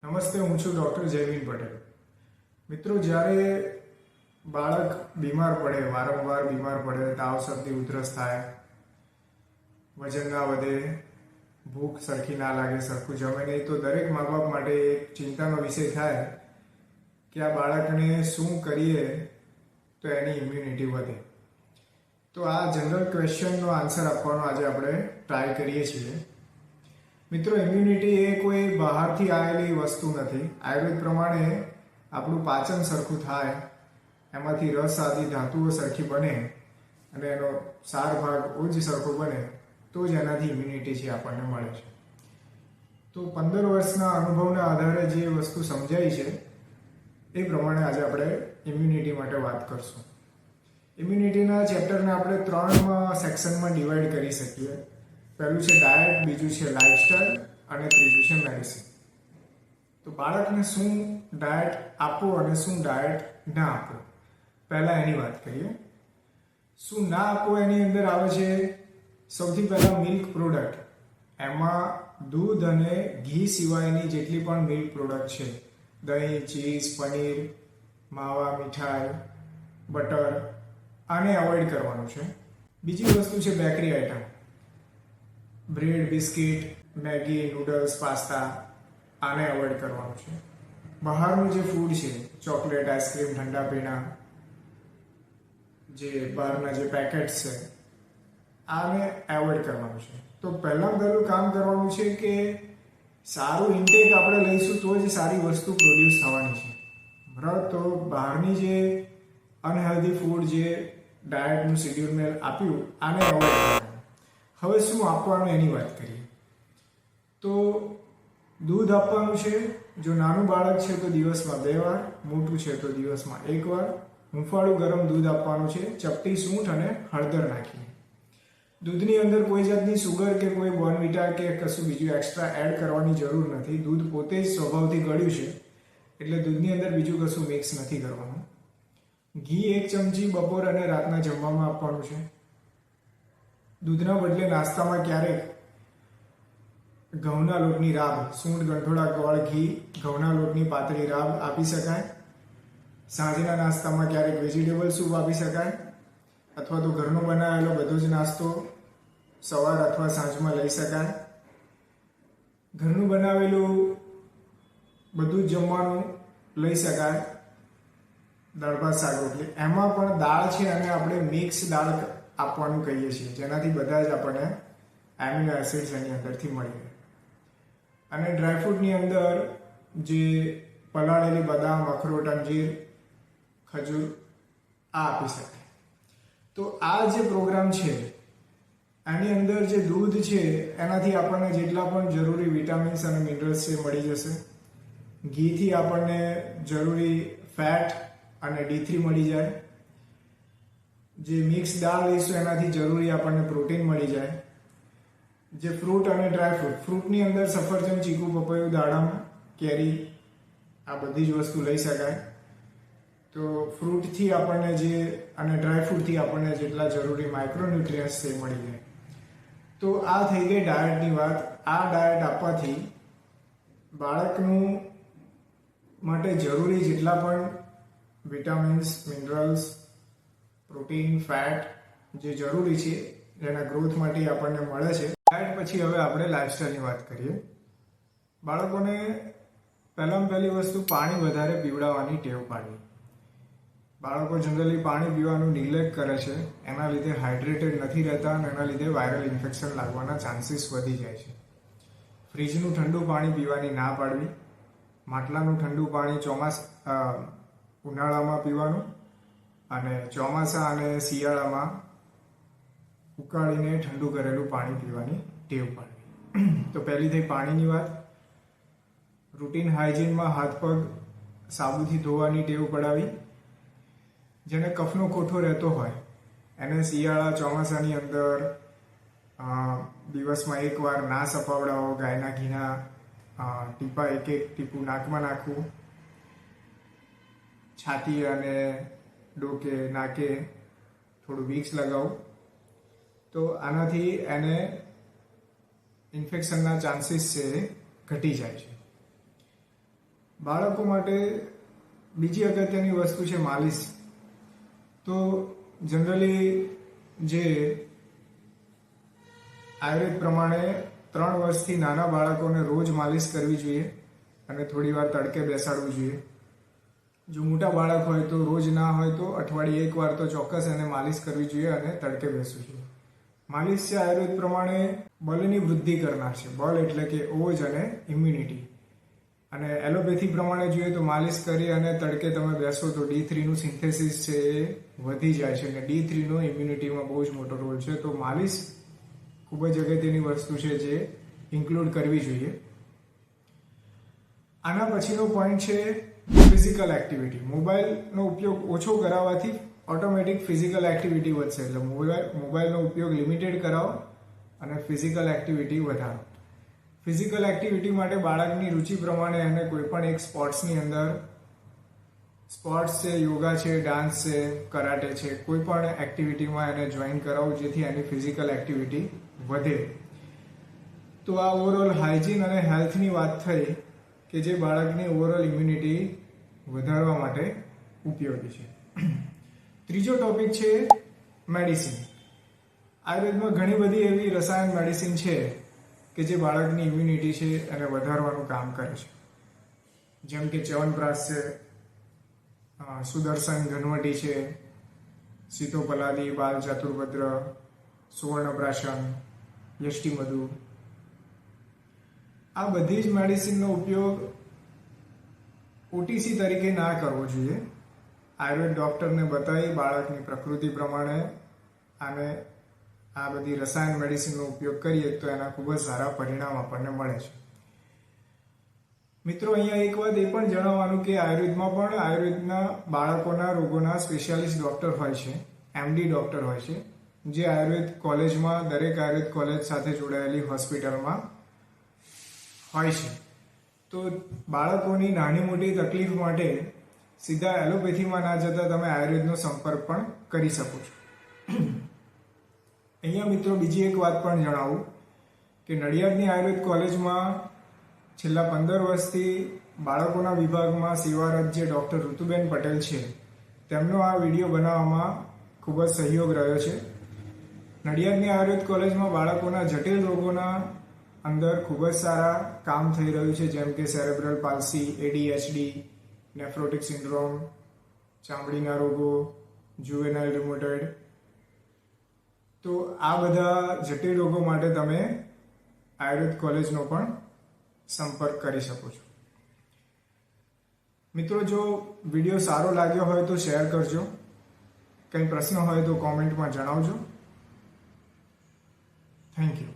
નમસ્તે, હું છું ડૉક્ટર જયવીન પટેલ. મિત્રો, જ્યારે બાળક બીમાર પડે, વારંવાર બીમાર પડે, તાવ, શરદી, ઉધરસ થાય, વજન ના વધે, ભૂખ સરખી ના લાગે, સરખું જમે નહીં, તો દરેક મા બાપ માટે એક ચિંતાનો વિષય થાય કે આ બાળકને શું કરીએ તો એની ઇમ્યુનિટી વધે. તો આ જનરલ ક્વેશ્ચનનો આન્સર આપવાનો આજે આપણે ટ્રાય કરીએ છીએ. મિત્રો, ઇમ્યુનિટી એ કોઈ બહારથી આવેલી વસ્તુ નથી. આયુર્વેદ પ્રમાણે આપણું પાચન સરખું થાય, એમાંથી રસ આદિ ધાતુઓ સરખી બને અને એનો સાર ભાગ ઉચ્ચ સરખો બને તો જ એનાથી ઇમ્યુનિટી છે આપણને મળે છે. તો 15 વર્ષના અનુભવના આધારે જે વસ્તુ સમજાય છે એ પ્રમાણે આજે આપણે ઇમ્યુનિટી માટે વાત કરશું. ઇમ્યુનિટીના ચેપ્ટરને આપણે 3 સેક્શનમાં ડિવાઈડ કરી શકીએ. પહેલું છે ડાયટ, બીજું છે લાઇફસ્ટાઈલ અને ત્રીજું છે મેડિસિન. તો બાળકને શું ડાયટ આપવો અને શું ડાયટ ના આપવો, પહેલા એની વાત કરીએ. શું ના આપવો એની અંદર આવે છે સૌથી પહેલા મિલ્ક પ્રોડક્ટ. એમાં દૂધ અને ઘી સિવાયની જેટલી પણ મિલ્ક પ્રોડક્ટ છે, દહીં, ચીઝ, પનીર, માવા, મીઠાઈ, બટર, આને અવોઇડ કરવાનું છે. બીજી વસ્તુ છે bakery item, bread, biscuit, Maggi, noodles, pasta, આને અવોઇડ કરવાનું છે. બહારનું જે ફૂડ છે, ચોકલેટ, આઈસ્ક્રીમ, ઠંડા પીણા, જે બહારના જે પેકેટ્સ છે, આને એવોઇડ કરવાનું છે. તો પહેલું કામ કરવાનું છે કે સારું ઇન્ટેક આપણે લઈશું તો જ સારી વસ્તુ પ્રોડ્યુસ થવાની છે. બરાબર? તો બહારની જે અનહેલ્ધી ફૂડ, જે ડાયટનું શેડ્યુલ મેં આપ્યું, આને એવોઇડ કરવાનું. હવે શું આપવાનું એની વાત કરીએ. તો દૂધ આપવાનું છે. જો નાનું બાળક છે તો દિવસમાં 2 વાર, મોટું છે તો દિવસમાં 1 વાર. હૂંફાળું ગરમ દૂધ આપવાનું છે, ચપટી સૂંઠ અને હળદર નાખીને. દૂધની અંદર કોઈ જાતની સુગર કે કોઈ બોર્નવિટા કે કશું બીજું એક્સ્ટ્રા એડ કરવાની જરૂર નથી. દૂધ પોતે જ સ્વભાવથી ગળ્યું છે, એટલે દૂધની અંદર બીજું કશું મિક્સ નથી કરવાનું. ઘી 1 ચમચી બપોર અને રાતના જમવામાં આપવાનું છે. દૂધના બદલે નાસ્તામાં ક્યારેક ઘઉંના લોટની રાબ, સૂંઠ, ગંઠોડા, ગોળ, ઘી, ઘઉંના લોટની પાતળી રાબ આપી શકાય. સાંજના નાસ્તામાં ક્યારેક વેજીટેબલ સૂપ આપી શકાય, અથવા તો ઘરનો બનાવેલો બધો જ નાસ્તો સવાર અથવા સાંજમાં લઈ શકાય. ઘરનું બનાવેલું બધું જ જમવાનું લઈ શકાય. દાળ ભાત, શાક, રોટલી, એમાં પણ દાળ છે અને આપણે મિક્સ દાળ આપવાનું કહીએ છીએ, જેનાથી બધા જ આપણને એમિનો એસિડ્સ એની અંદરથી મળી રહે. અને ડ્રાયફ્રૂટની અંદર જે પલાળેલી બદામ, અખરોટ, અંજીર, ખજૂર, આ આપી શકાય. તો આ જે પ્રોગ્રામ છે એની અંદર જે દૂધ છે એનાથી આપણને જેટલા પણ જરૂરી વિટામિન્સ અને મિનરલ્સ છે મળી જશે. ઘીથી આપણને જરૂરી ફેટ અને D3 મળી જાય. જે મિક્સ દાળ લઈશું એનાથી જરૂરી આપણને પ્રોટીન મળી જાય. જે ફ્રૂટ અને ડ્રાયફ્રૂટ, ફ્રૂટની અંદર સફરજન, ચીકુ, પપૈયું, દાડમ, કેરી, આ બધી જ વસ્તુ લઈ શકાય. તો ફ્રૂટથી આપણને જે અને ડ્રાયફ્રૂટથી આપણને જેટલા જરૂરી માઇક્રોન્યુટ્રિયન્ટ્સ છે મળી જાય. તો આ થઈ ગઈ ડાયટની વાત. આ ડાયટ આપવાથી બાળકનું માટે જરૂરી જેટલા પણ વિટામિન્સ, મિનરલ્સ, પ્રોટીન, ફેટ જે જરૂરી છે એના ગ્રોથ માટે આપણને મળે છે. ડાયટ પછી હવે આપણે લાઇફસ્ટાઈલની વાત કરીએ. બાળકોને પહેલામાં પહેલી વસ્તુ પાણી વધારે પીવડાવવાની ટેવ પાડવી. બાળકો જનરલી પાણી પીવાનું નિગ્લેક્ટ કરે છે, એના લીધે હાઇડ્રેટેડ નથી રહેતા અને એના લીધે વાયરલ ઇન્ફેક્શન લાગવાના ચાન્સીસ વધી જાય છે. ફ્રીજનું ઠંડુ પાણી પીવાની ના પાડવી. માટલાનું ઠંડુ પાણી ઉનાળામાં પીવાનું અને ચોમાસા અને શિયાળામાં ઉકાળીને ઠંડુ કરેલું પાણી પીવાની ટેવ પાડવી. તો પહેલી થઈ પાણીની વાત. રૂટીન હાઇજીનમાં હાથ પગ સાબુથી ધોવાની ટેવ પડાવી. જેને કફનો કોઠો રહેતો હોય એને શિયાળા ચોમાસાની અંદર દિવસમાં 1 વાર ના સપાવડાવો. ગાયના ઘીના ટીપા 1 ટીપું નાકમાં નાખવું. છાતી અને ડોકે, નાકે થોડું વિક્સ લગાવું. તો આનાથી એને ઇન્ફેક્શનના ચાન્સીસ છે ઘટી જાય છે. બાળકો માટે બીજી અગત્યની વસ્તુ છે માલિશ. તો જનરલી જે આયુર્વેદ પ્રમાણે 3 વર્ષથી નાના બાળકોને રોજ માલિશ કરવી જોઈએ અને થોડી વાર તડકે બેસાડવું જોઈએ. જો મોટા બાળક હોય તો રોજ ના હોય તો અઠવાડિયે 1 વાર તો ચોક્કસ એને માલિશ કરવી જોઈએ અને તડકે બેસવું જોઈએ. માલિશ છે આયુર્વેદ પ્રમાણે બળની વૃદ્ધિ કરનાર છે. બળ એટલે કે ઓજ અને ઇમ્યુનિટી. અને એલોપેથી પ્રમાણે જોઈએ તો માલિશ કરી અને તડકે તમે બેસો તો D3 નું સિન્થેસિસ છે એ વધી જાય છે અને D3 નો ઇમ્યુનિટીમાં બહુ જ મોટો રોલ છે. તો માલિશ ખૂબ જ અગત્યની વસ્તુ છે જે ઇન્ક્લુડ કરવી જોઈએ. આના પછીનો પોઈન્ટ છે ફિઝિકલ એક્ટિવિટી. મોબાઈલનો ઉપયોગ ઓછો કરાવવાથી ઓટોમેટિક ફિઝિકલ એક્ટિવિટી વધશે. એટલે મોબાઈલનો ઉપયોગ લિમિટેડ કરાવો અને ફિઝિકલ એક્ટિવિટી વધારો. ફિઝિકલ એક્ટિવિટી માટે બાળકની રુચિ પ્રમાણે એને કોઈ પણ એક સ્પોર્ટ્સની અંદર, સ્પોર્ટ્સ છે, યોગા છે, ડાન્સ છે, કરાટે છે, કોઈ પણ એક્ટિવિટીમાં એને જોઈન કરાવો જેથી એની ફિઝિકલ એક્ટિવિટી વધે. તો આ ઓવરઓલ હાઇજીન અને હેલ્થની વાત થઈ કે જે બાળકની ઓવરઓલ ઇમ્યુનિટી વધારવા માટે ઉપયોગી છે. ત્રીજો ટોપિક છે મેડિસિન. આયુર્વેદમાં ઘણી બધી એવી રસાયણ મેડિસિન છે કે જે બાળકની ઇમ્યુનિટી છે એને વધારવાનું કામ કરે છે. જેમ કે ચ્યવનપ્રાશ છે, સુદર્શન ઘનવટી છે, સીતોપલાદી, બાલ ચાતુર્ભદ્ર, સુવર્ણપ્રાશન, યષ્ટિમધુ. આ બધી જ મેડિસિનનો ઉપયોગ OTC તરીકે ના કરવો જોઈએ. આયુર્વેદ ડોક્ટરને બતાવી બાળકની પ્રકૃતિ પ્રમાણે અને આ બધી રસાયણ મેડિસિનનો ઉપયોગ કરીએ તો એના ખૂબ જ સારા પરિણામ આપણને મળે છે. મિત્રો, અહીંયા એક વાત એ પણ જણાવવાનું કે આયુર્વેદમાં પણ આયુર્વેદના બાળકોના રોગોના સ્પેશિયાલિસ્ટ ડોક્ટર હોય છે, MD ડોક્ટર હોય છે, જે આયુર્વેદ કોલેજમાં, દરેક આયુર્વેદ કોલેજ સાથે જોડાયેલી હોસ્પિટલમાં હોય છે. તો બાળકોની નાની મોટી તકલીફ માટે સીધા એલોપેથીમાં ના જતા તમે આયુર્વેદનો સંપર્ક પણ કરી શકો છો. અહીંયા મિત્રો બીજી એક વાત પણ જણાવું કે નડિયાદની આયુર્વેદ કોલેજમાં છેલ્લા 15 વર્ષથી બાળકોના વિભાગમાં સેવારત જે ડૉક્ટર ઋતુબેન પટેલ છે તેમનો આ વિડીયો બનાવવામાં ખૂબ જ સહયોગ રહ્યો છે. નડિયાદની આયુર્વેદ કોલેજમાં બાળકોના જટિલ રોગોના અંદર ખૂબ જ સારા કામ થઈ રહ્યું છે, જેમ કે cerebral palsy, ADHD, nephrotic syndrome, ચામડીના રોગો, જુવેનાઇલ રિમોટોઇડ. તો આ બધા જટિલ રોગો માટે તમે આયુર્વેદ કોલેજનો પણ સંપર્ક કરી શકો છો. મિત્રો, જો વિડીયો સારો લાગ્યો હોય તો શેર કરજો. કંઈ પ્રશ્ન હોય તો કોમેન્ટમાં જણાવજો. Thank you.